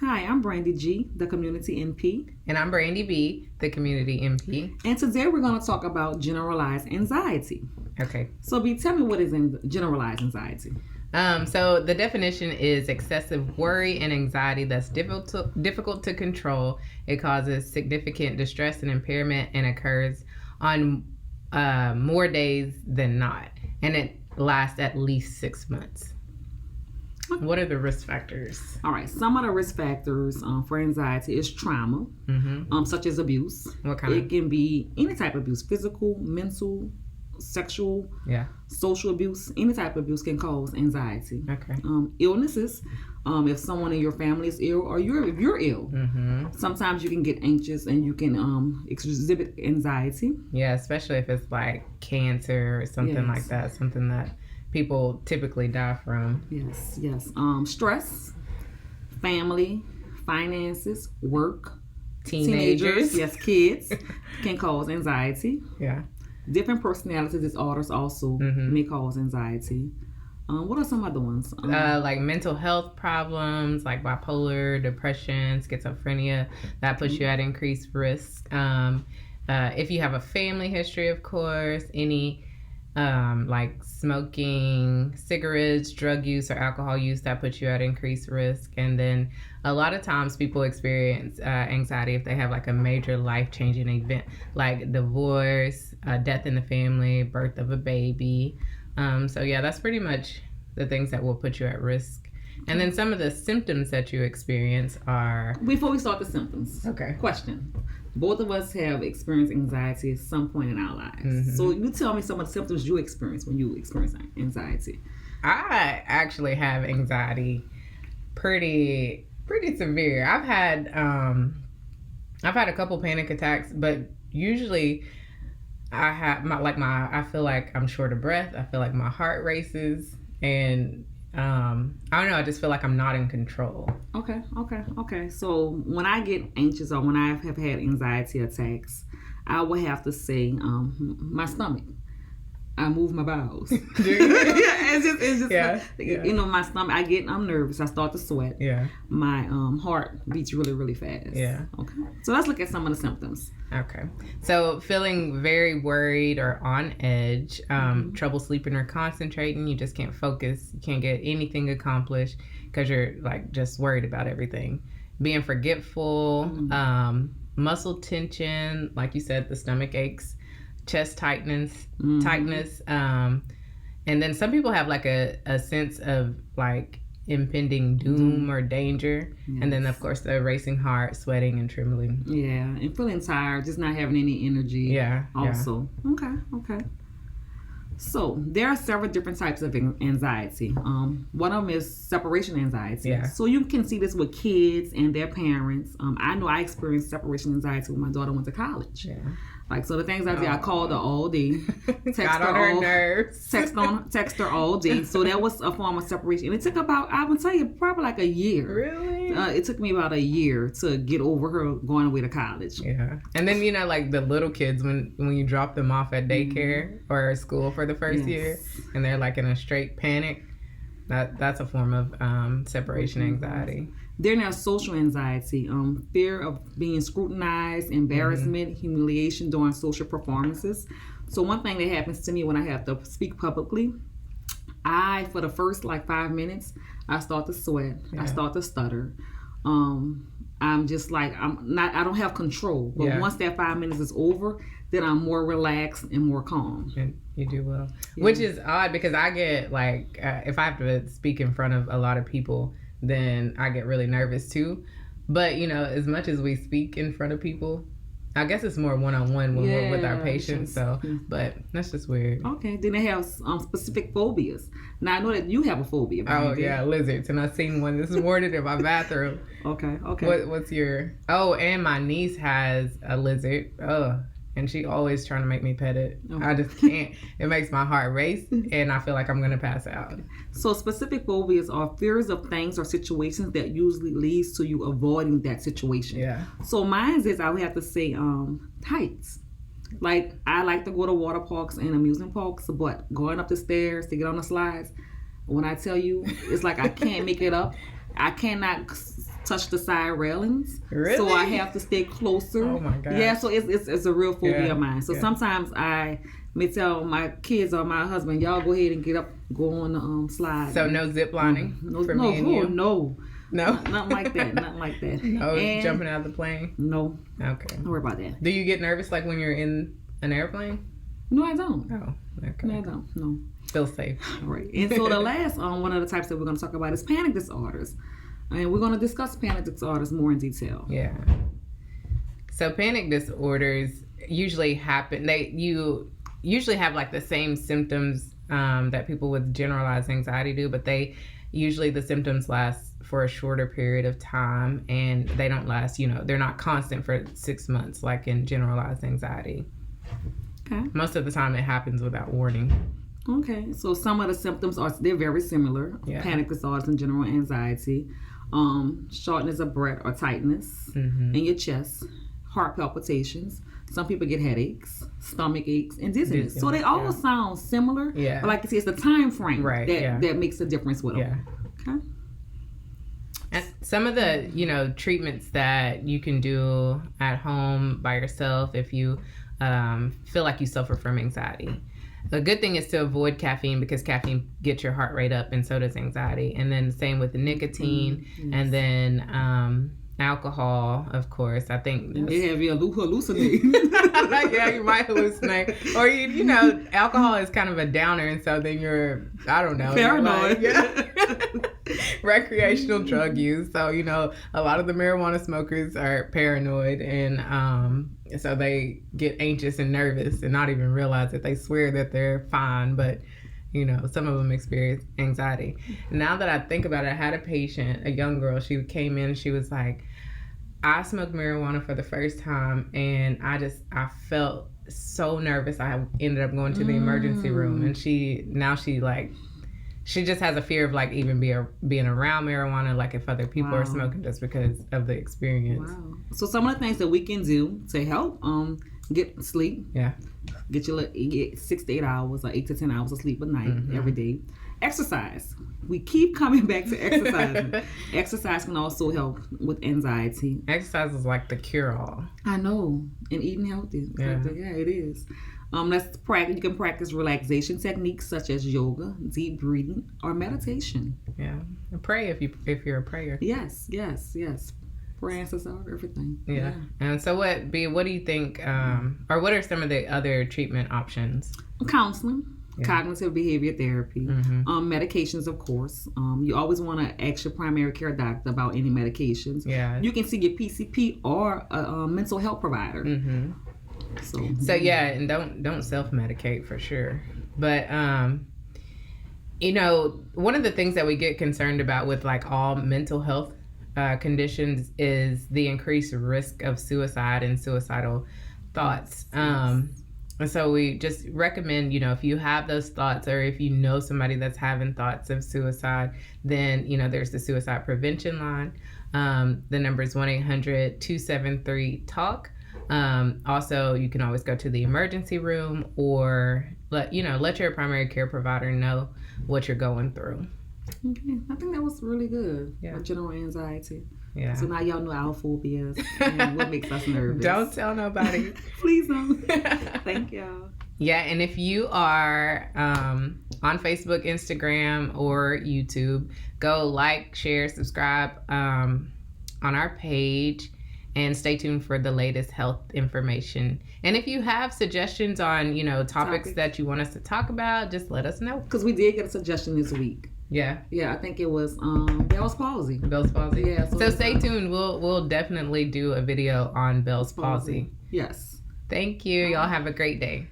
Hi, I'm Brandi G, the Community NP. And I'm Brandi B, the Community MP. And today we're going to talk about generalized anxiety. Okay. So, B, tell me what is generalized anxiety? So the definition is excessive worry and anxiety that's difficult to control. It causes significant distress and impairment and occurs on more days than not. And it lasts at least 6 months. What are the risk factors? All right. Some of the risk factors for anxiety is trauma, such as abuse. What kind? It can be any type of abuse: physical, mental, sexual, social abuse. Any type of abuse can cause anxiety. Okay. Illnesses. If someone in your family is ill, or if you're ill, sometimes you can get anxious and you can exhibit anxiety. Yeah, especially if it's like cancer or something like that. Something that people typically die from. Yes. Stress, family, finances, work, teenagers. Yes, kids can cause anxiety. Yeah. Different personality disorders also may cause anxiety. What are some other ones? Like mental health problems, like bipolar, depression, schizophrenia, that puts you at increased risk. If you have a family history, of course, any like smoking, cigarettes, drug use, or alcohol use, that puts you at increased risk. And then a lot of times people experience anxiety if they have like a major life-changing event, like divorce, death in the family, birth of a baby. So yeah, that's pretty much the things that will put you at risk. And then some of the symptoms that you experience are... Before we start the symptoms. Okay. Question. Both of us have experienced anxiety at some point in our lives. So you tell me some of the symptoms you experience when you experience anxiety. I actually have anxiety pretty severe. I've had a couple panic attacks, but usually I have I feel like I'm short of breath. I feel like my heart races, and I don't know. I just feel like I'm not in control. Okay. So when I get anxious or when I have had anxiety attacks, I would have to say my stomach. I move my bowels. It's just you know, my stomach. I'm nervous. I start to sweat. Yeah. My heart beats really, really fast. Yeah. Okay. So let's look at some of the symptoms. Okay. So feeling very worried or on edge, trouble sleeping or concentrating. You just can't focus. You can't get anything accomplished because you're like just worried about everything. Being forgetful, muscle tension, like you said, the stomach aches. Chest tightness, and then some people have like a sense of like impending doom or danger, and then of course the racing heart, sweating and trembling. Yeah, and feeling tired, just not having any energy. Also. Okay. So there are several different types of anxiety. One of them is separation anxiety. Yeah. So you can see this with kids and their parents. I know I experienced separation anxiety when my daughter went to college. Yeah. Like, so the things I did, I called her all day, text her all day. So that was a form of separation. And it took about, I would tell you, probably like a year. Really? It took me about a year to get over her going away to college. Yeah. And then, you know, like the little kids, when you drop them off at daycare or school for the first year, and they're like in a straight panic, that's a form of separation anxiety. Then there's social anxiety, fear of being scrutinized, embarrassment, humiliation during social performances. So one thing that happens to me when I have to speak publicly, for the first 5 minutes, I start to sweat. Yeah. I start to stutter. I'm just like, I don't have control. But once that 5 minutes is over, then I'm more relaxed and more calm. And you do well. Yeah. Which is odd because I get if I have to speak in front of a lot of people, then I get really nervous too. But, you know, as much as we speak in front of people, I guess it's more one-on-one when we're with our patients. So, but that's just weird. Okay. Then they have specific phobias. Now, I know that you have a phobia. Oh, yeah, lizards. And I seen one this morning in my bathroom. Okay. What's your... Oh, and my niece has a lizard. Oh, and she always trying to make me pet it. Okay. I just can't. It makes my heart race, and I feel like I'm going to pass out. So specific phobias are fears of things or situations that usually leads to you avoiding that situation. Yeah. So mine is, I would have to say, heights. Like, I like to go to water parks and amusement parks, but going up the stairs to get on the slides, when I tell you, it's like I can't make it up. I cannot touch the side railings. Really? So I have to stay closer. Oh my God. Yeah, so it's a real phobia of mine. So Yeah. sometimes I may tell my kids or my husband, y'all go ahead and get up, go on the slide. So no zip lining for no, me and you? no. No? Nothing like that. Nothing like that. No And- jumping out of the plane? No. Okay. Don't worry about that. Do you get nervous like when you're in an airplane? No, I don't. Oh, okay. No, I don't. No. Feel safe. Right. And so the last one of the types that we're going to talk about is panic disorders. And we're going to discuss panic disorders more in detail. Yeah. So panic disorders usually happen. You usually have like the same symptoms that people with generalized anxiety do, but usually the symptoms last for a shorter period of time, and they don't last. They're not constant for 6 months like in generalized anxiety. Okay. Most of the time, it happens without warning. Okay. So some of the symptoms they're very similar. Yeah. Panic disorders and general anxiety. Shortness of breath or tightness in your chest, heart palpitations. Some people get headaches, stomach aches, and dizziness. So they all sound similar. Yeah. But like I said, it's the time frame Right, that makes a difference with them. Yeah. Okay. And some of the, treatments that you can do at home by yourself if you feel like you suffer from anxiety. A good thing is to avoid caffeine because caffeine gets your heart rate up, and so does anxiety. And then same with the nicotine, and then alcohol, of course. I think They have you hallucinate. yeah, you might hallucinate, or you know, alcohol is kind of a downer, and so then you're, I don't know, Paranoid. recreational drug use. So a lot of the marijuana smokers are paranoid, and so they get anxious and nervous and not even realize that they swear that they're fine, but some of them experience anxiety. Now that I think about it, I had a patient, a young girl. She came in and she was like, I smoked marijuana for the first time, and I felt so nervous. I ended up going to the emergency room, and she just has a fear of like even being around marijuana, like if other people are smoking, just because of the experience. Wow. So some of the things that we can do to help get sleep. Yeah. Get 6 to 8 hours or 8 to 10 hours of sleep a night every day. Exercise. We keep coming back to exercising. Exercise can also help with anxiety. Exercise is like the cure-all. I know. And eating healthy. Yeah. Yeah, it is. Let's practice. You can practice relaxation techniques such as yoga, deep breathing, or meditation. Yeah. And pray if you're a prayer. Yes. Pray, answers out everything. Yeah. And so what do you think, or what are some of the other treatment options? Counseling. Cognitive behavior therapy, medications, of course. You always want to ask your primary care doctor about any medications. Yeah. You can see your PCP or a mental health provider. So yeah, and don't self-medicate for sure. But one of the things that we get concerned about with like all mental health conditions is the increased risk of suicide and suicidal thoughts. And so we just recommend, if you have those thoughts, or if you know somebody that's having thoughts of suicide, then, there's the suicide prevention line. The number is 1-800-273-TALK. Also, you can always go to the emergency room, or let your primary care provider know what you're going through. Okay, I think that was really good. Yeah. For general anxiety. Yeah. So now y'all know our phobias and what makes us nervous. Don't tell nobody. Please don't. Thank y'all. Yeah, and if you are on Facebook, Instagram, or YouTube, go like, share, subscribe on our page, and stay tuned for the latest health information. And if you have suggestions on, topics that you want us to talk about, just let us know. Because we did get a suggestion this week. Yeah. Yeah, I think it was Bell's palsy. Bell's palsy. Yeah. So stay tuned. We'll definitely do a video on Bell's palsy. Yes. Thank you. Y'all have a great day.